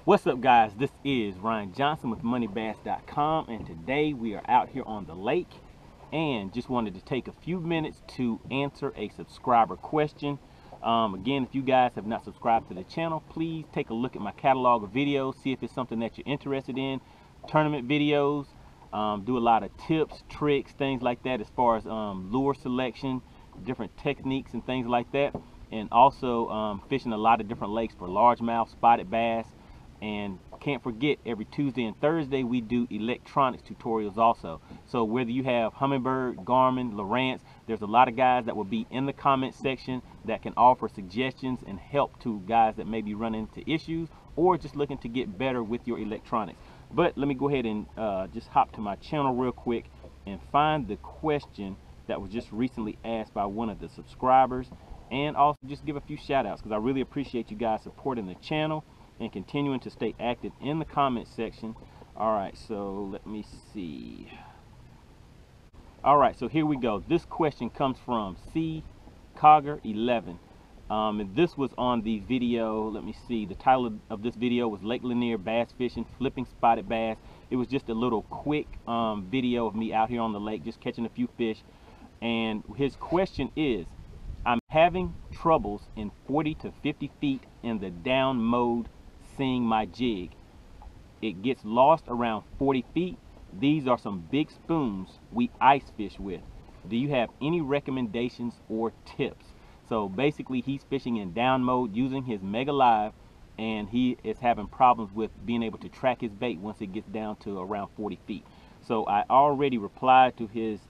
What's up, guys? This is Ryan Johnson with MoneyBass.com, and today we are out here on the lake and just wanted to take a few minutes to answer a subscriber question. Again, if you guys have not subscribed to the channel, please take a look at my catalog of videos, see if it's something that you're interested in. Tournament videos, do a lot of tips, tricks, things like that as far as lure selection, different techniques and things like that, and also fishing a lot of different lakes for largemouth, spotted bass. And can't forget, every Tuesday and Thursday we do electronics tutorials also. So whether you have Humminbird, Garmin, Lowrance, there's a lot of guys that will be in the comment section that can offer suggestions and help to guys that may be running into issues or just looking to get better with your electronics. But let me go ahead and just hop to my channel real quick and find the question that was just recently asked by one of the subscribers, and also just give a few shout outs because I really appreciate you guys supporting the channel and continuing to stay active in the comment section. All right, so let me see. All right, so here we go. This question comes from C Cogger 11, and this was on the video. Let me see. The title of this video was Lake Lanier Bass Fishing, Flipping Spotted Bass. It was just a little quick video of me out here on the lake just catching a few fish. And his question is, I'm having troubles in 40 to 50 feet in the down mode seeing my jig. It gets lost around 40 feet. These are some big spoons we ice fish with. Do you have any recommendations or tips? So basically he's fishing in down mode using his Mega Live, and he is having problems with being able to track his bait once it gets down to around 40 feet. So I already replied to his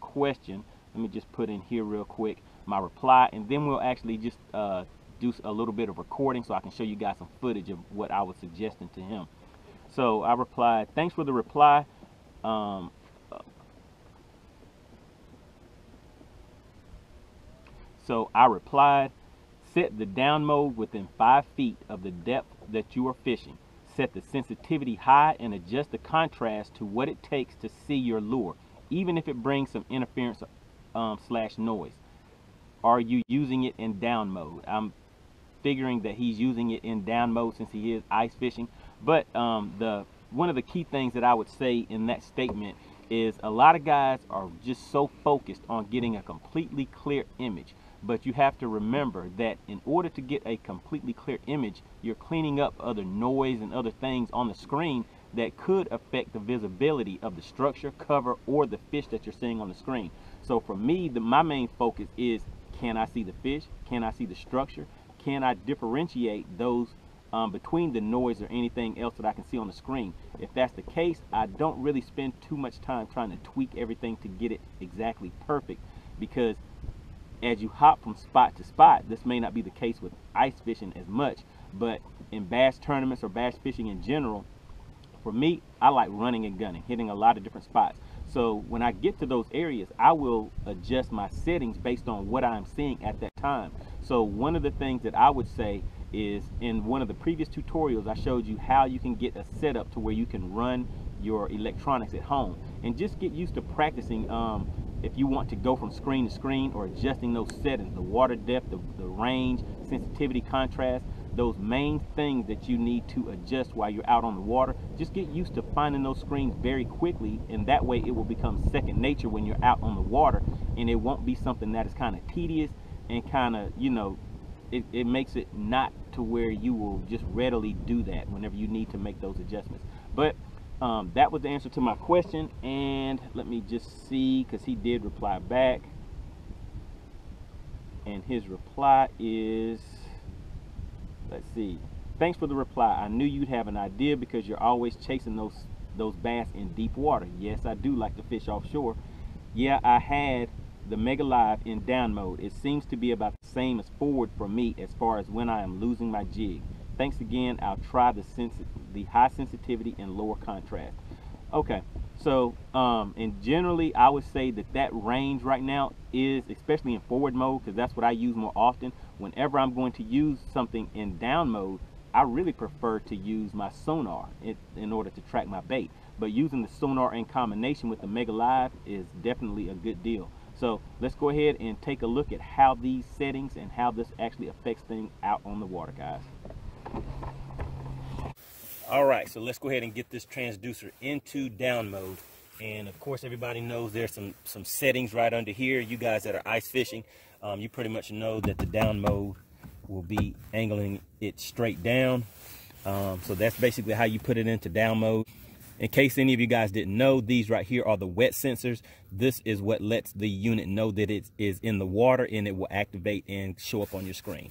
question. Let me just put in here real quick my reply, and then we'll actually just do a little bit of recording so I can show you guys some footage of what I was suggesting to him. So I replied, thanks for the reply. So I replied, set the down mode within 5 feet of the depth that you are fishing. Set the sensitivity high and adjust the contrast to what it takes to see your lure, even if it brings some interference slash noise. Are you using it in down mode? I'm figuring that he's using it in down mode since he is ice fishing. But one of the key things that I would say in that statement is a lot of guys are just so focused on getting a completely clear image. But you have to remember that in order to get a completely clear image, you're cleaning up other noise and other things on the screen that could affect the visibility of the structure, cover, or the fish that you're seeing on the screen. So for me, my main focus is, can I see the fish? Can I see the structure? Can I differentiate those between the noise or anything else that I can see on the screen? If that's the case, I don't really spend too much time trying to tweak everything to get it exactly perfect, because as you hop from spot to spot, this may not be the case with ice fishing as much, but in bass tournaments or bass fishing in general, for me, I like running and gunning, hitting a lot of different spots. So when I get to those areas, I will adjust my settings based on what I'm seeing at that time. So one of the things that I would say is, in one of the previous tutorials, I showed you how you can get a setup to where you can run your electronics at home and just get used to practicing if you want to go from screen to screen, or adjusting those settings, the water depth, the range, sensitivity, contrast, those main things that you need to adjust while you're out on the water. Just get used to finding those screens very quickly, and that way it will become second nature when you're out on the water, and it won't be something that is kind of tedious and kind of, you know, it makes it not to where you will just readily do that whenever you need to make those adjustments. But that was the answer to my question, and let me just see, because he did reply back, and his reply is, let's see, thanks for the reply. I knew you'd have an idea because you're always chasing those bass in deep water. Yes, I do like to fish offshore. Yeah, I had the Mega Live in down mode. It seems to be about the same as forward for me as far as when I am losing my jig. Thanks again. I'll try the high sensitivity and lower contrast. Okay, so and generally I would say that range right now is, especially in forward mode, because that's what I use more often. Whenever I'm going to use something in down mode, I really prefer to use my sonar in order to track my bait. But using the sonar in combination with the Mega Live is definitely a good deal. So let's go ahead and take a look at how these settings and how this actually affects things out on the water, guys. All right, so let's go ahead and get this transducer into down mode. And of course, everybody knows there's some settings right under here. You guys that are ice fishing, you pretty much know that the down mode will be angling it straight down. So that's basically how you put it into down mode. In case any of you guys didn't know, these right here are the wet sensors. This is what lets the unit know that it is in the water, and it will activate and show up on your screen.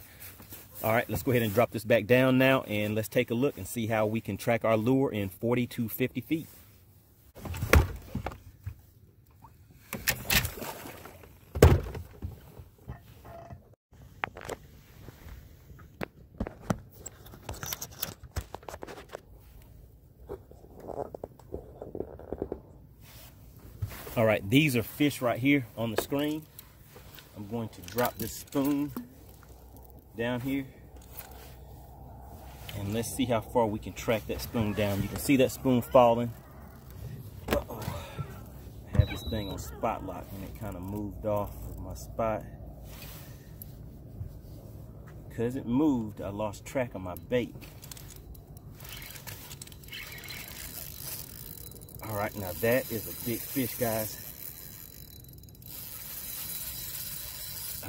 All right, let's go ahead and drop this back down now, and let's take a look and see how we can track our lure in 40 to 50 feet. All right, these are fish right here on the screen. I'm going to drop this spoon down here, and let's see how far we can track that spoon down. You can see that spoon falling. Uh-oh. I have this thing on spot lock, and it kind of moved off of my spot. Because it moved, I lost track of my bait. All right, now that is a big fish, guys.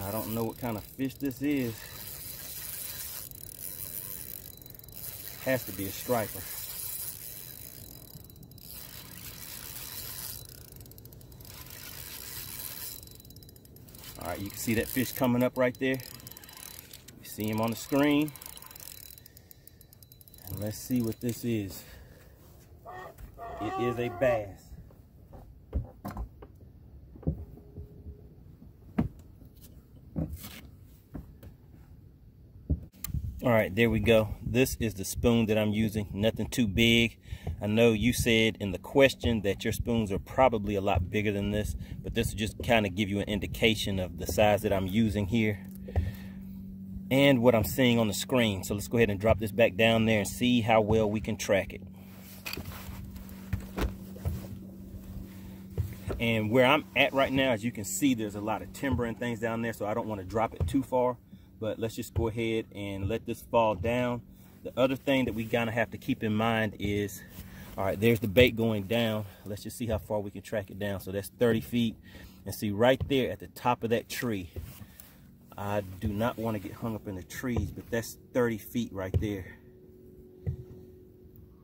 I don't know what kind of fish this is. Has to be a striper. All right, you can see that fish coming up right there. You see him on the screen. And let's see what this is. It is a bass. All right, there we go. This is the spoon that I'm using. Nothing too big. I know you said in the question that your spoons are probably a lot bigger than this, but this will just kind of give you an indication of the size that I'm using here and what I'm seeing on the screen. So let's go ahead and drop this back down there and see how well we can track it. And where I'm at right now, as you can see, there's a lot of timber and things down there, so I don't want to drop it too far. But let's just go ahead and let this fall down. The other thing that we kind of have to keep in mind is, all right, there's the bait going down. Let's just see how far we can track it down. So that's 30 feet. And see right there at the top of that tree, I do not want to get hung up in the trees, but that's 30 feet right there.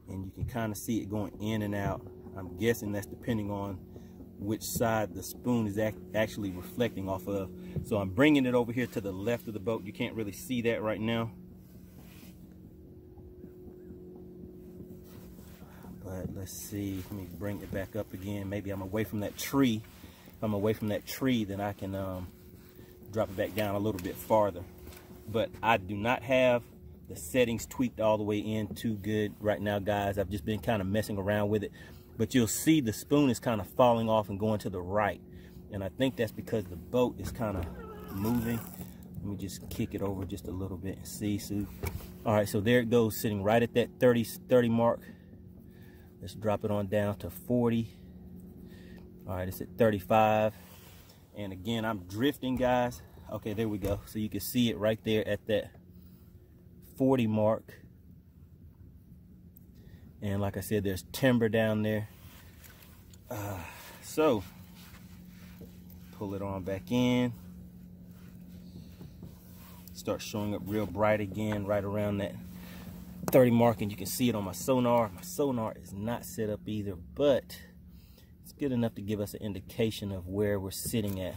And you can kind of see it going in and out. I'm guessing that's depending on which side the spoon is actually reflecting off of. So I'm bringing it over here to the left of the boat. You can't really see that right now, but let's see. Let me bring it back up again. Maybe I'm away from that tree. If I'm away from that tree, then I can drop it back down a little bit farther. But I do not have the settings tweaked all the way in too good right now, guys. I've just been kind of messing around with it. But you'll see the spoon is kind of falling off and going to the right. And I think that's because the boat is kind of moving. Let me just kick it over just a little bit and see. So, all right, so there it goes, sitting right at that 30 mark. Let's drop it on down to 40. All right, it's at 35. And again, I'm drifting, guys. Okay, there we go. So you can see it right there at that 40 mark. And like I said, there's timber down there. So pull it on back in. Start showing up real bright again right around that 30 mark, and you can see it on my sonar. My sonar is not set up either, but it's good enough to give us an indication of where we're sitting at.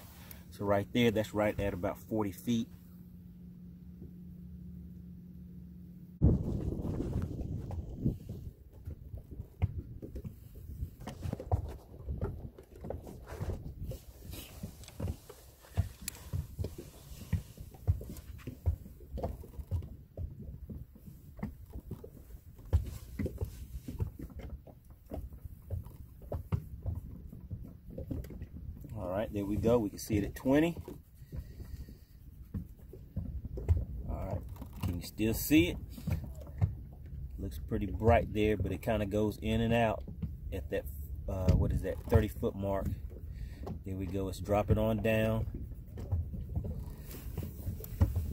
So right there, that's right at about 40 feet. All right, there we go. We can see it at 20. All right, can you still see it? Looks pretty bright there, but it kind of goes in and out at that, what is that, 30-foot mark. There we go. Let's drop it on down.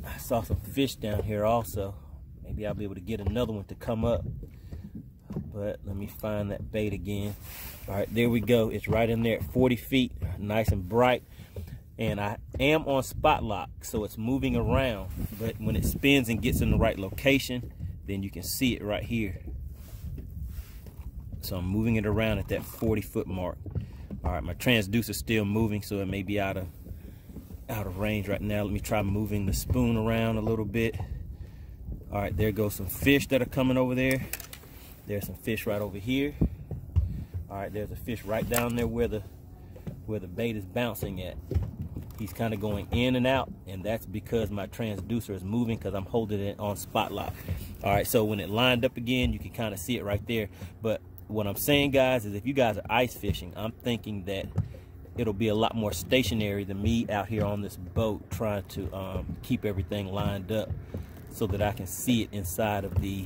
I saw some fish down here also. Maybe I'll be able to get another one to come up. but let me find that bait again. All right, there we go. It's right in there at 40 feet, nice and bright. And I am on spot lock, so it's moving around. But when it spins and gets in the right location, then you can see it right here. So I'm moving it around at that 40-foot mark. All right, my transducer's still moving, so it may be out of range right now. Let me try moving the spoon around a little bit. All right, there goes some fish that are coming over there. There's some fish right over here. All right, there's a fish right down there where the bait is bouncing at. He's kind of going in and out, and that's because my transducer is moving because I'm holding it on spot lock. All right, so when it lined up again, you can kind of see it right there. But what I'm saying, guys, is if you guys are ice fishing, I'm thinking that it'll be a lot more stationary than me out here on this boat trying to keep everything lined up so that I can see it inside of the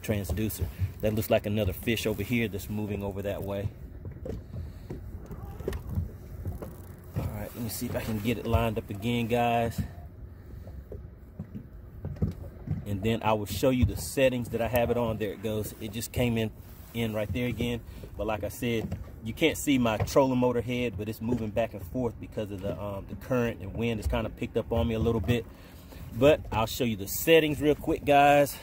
transducer. That looks like another fish over here that's moving over that way. All right, let me see if I can get it lined up again, guys. And then I will show you the settings that I have it on. There it goes. It just came in right there again. But like I said, you can't see my trolling motor head, but it's moving back and forth because of the current and wind has kind of picked up on me a little bit. But I'll show you the settings real quick, guys.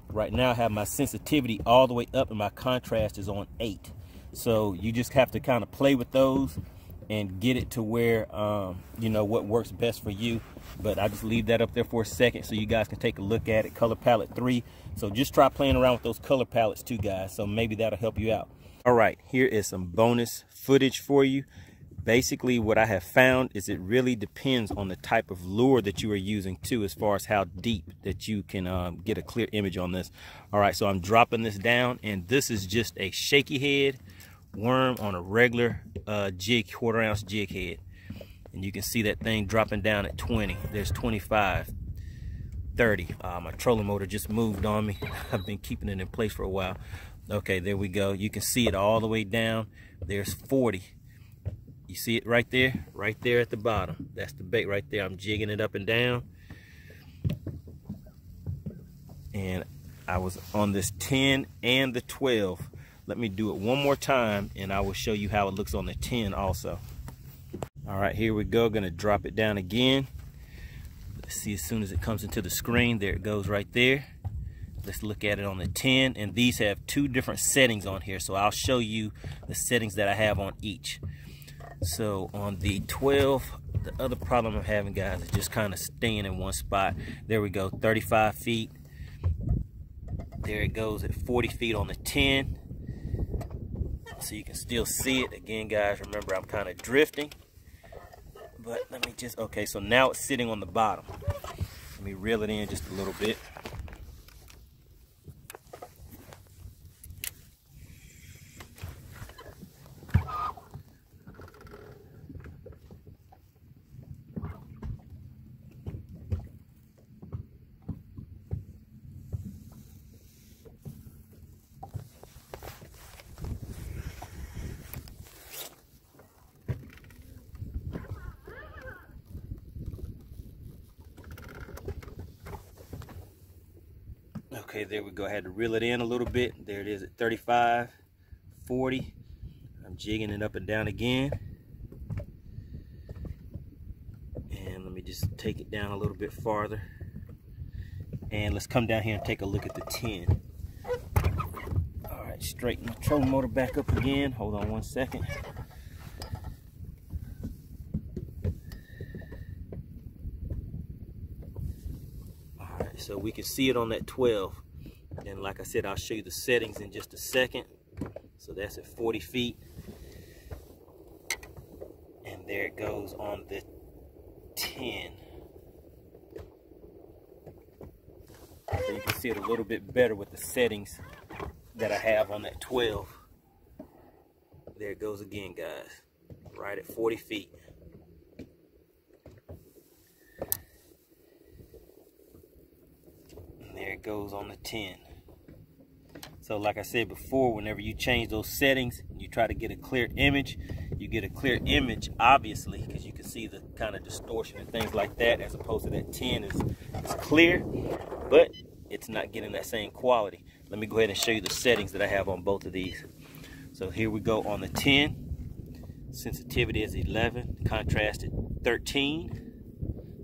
Right now I have my sensitivity all the way up and my contrast is on 8. So you just have to kind of play with those and get it to where you know what works best for you. But I just leave that up there for a second so you guys can take a look at it. Color palette 3. So just try playing around with those color palettes too, guys. So maybe that'll help you out. All right, here is some bonus footage for you. Basically what I have found is it really depends on the type of lure that you are using too, as far as how deep that you can get a clear image on this. All right, so I'm dropping this down, and this is just a shaky head worm on a regular jig, 1/4 ounce jig head. And you can see that thing dropping down at 20. There's 25, 30. My trolling motor just moved on me. I've been keeping it in place for a while. Okay, there we go. You can see it all the way down. There's 40. You see it right there at the bottom. That's the bait right there. I'm jigging it up and down. And I was on this 10 and the 12. Let me do it one more time and I will show you how it looks on the 10 also. All right, here we go. Gonna drop it down again. Let's see, as soon as it comes into the screen, there it goes right there. Let's look at it on the 10, and these have 2 different settings on here, so I'll show you the settings that I have on each. So on the 12, the other problem I'm having, guys, is just kind of staying in one spot. There we go, 35 feet. There it goes at 40 feet on the 10. So you can still see it. Again, guys, remember I'm kind of drifting. But let me just, okay, so now it's sitting on the bottom. Let me reel it in just a little bit. Okay, there we go. I had to reel it in a little bit. There it is at 35, 40. I'm jigging it up and down again. And let me just take it down a little bit farther. And let's come down here and take a look at the 10. All right, straighten the trolling motor back up again. Hold on one second. All right, so we can see it on that 12. And like I said, I'll show you the settings in just a second. So that's at 40 feet. And there it goes on the 10. So you can see it a little bit better with the settings that I have on that 12. There it goes again, guys. Right at 40 feet. And there it goes on the 10. So like I said before, whenever you change those settings, you try to get a clear image. You get a clear image, obviously, because you can see the kind of distortion and things like that, as opposed to that 10 is clear, but it's not getting that same quality. let me go ahead and show you the settings that I have on both of these. So here we go on the 10. Sensitivity is 11, contrast at 13,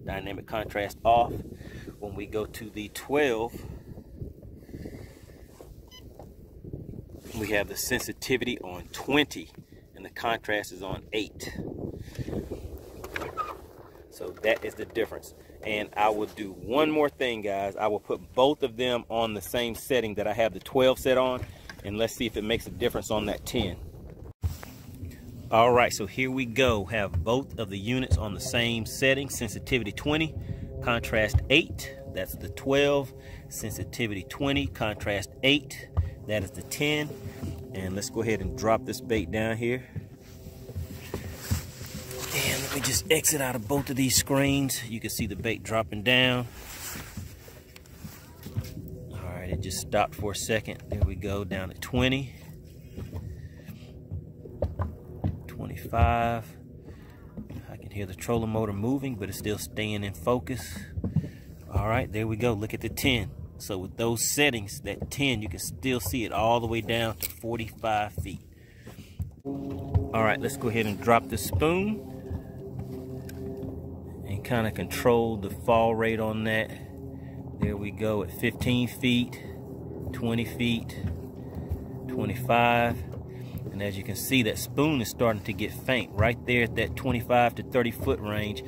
dynamic contrast off. When we go to the 12, we have the sensitivity on 20 and the contrast is on 8. So that is the difference. And I will do one more thing, guys. I will put both of them on the same setting that I have the 12 set on, and let's see if it makes a difference on that 10. All right, so here we go. Have both of the units on the same setting. Sensitivity 20, contrast 8. That's the 12. Sensitivity 20, contrast 8. That is the 10. And let's go ahead and drop this bait down here. And let me just exit out of both of these screens. You can see the bait dropping down. All right, it just stopped for a second. There we go, down at 20. 25. I can hear the trolling motor moving, but it's still staying in focus. All right, there we go. Look at the 10. So with those settings, that 10, you can still see it all the way down to 45 feet. All right, let's go ahead and drop the spoon and kind of control the fall rate on that. There we go at 15 feet, 20 feet, 25. And as you can see, that spoon is starting to get faint right there at that 25 to 30 foot range.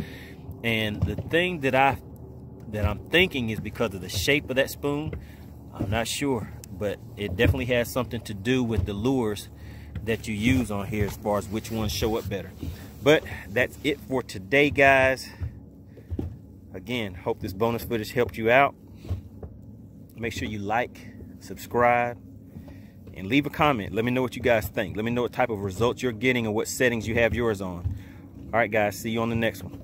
And the thing that I'm thinking is because of the shape of that spoon. I'm not sure, but it definitely has something to do with the lures that you use on here as far as which ones show up better. But that's it for today, guys. Again, hope this bonus footage helped you out. Make sure you like, subscribe, and leave a comment. Let me know what you guys think. Let me know what type of results you're getting and what settings you have yours on. All right, guys, see you on the next one.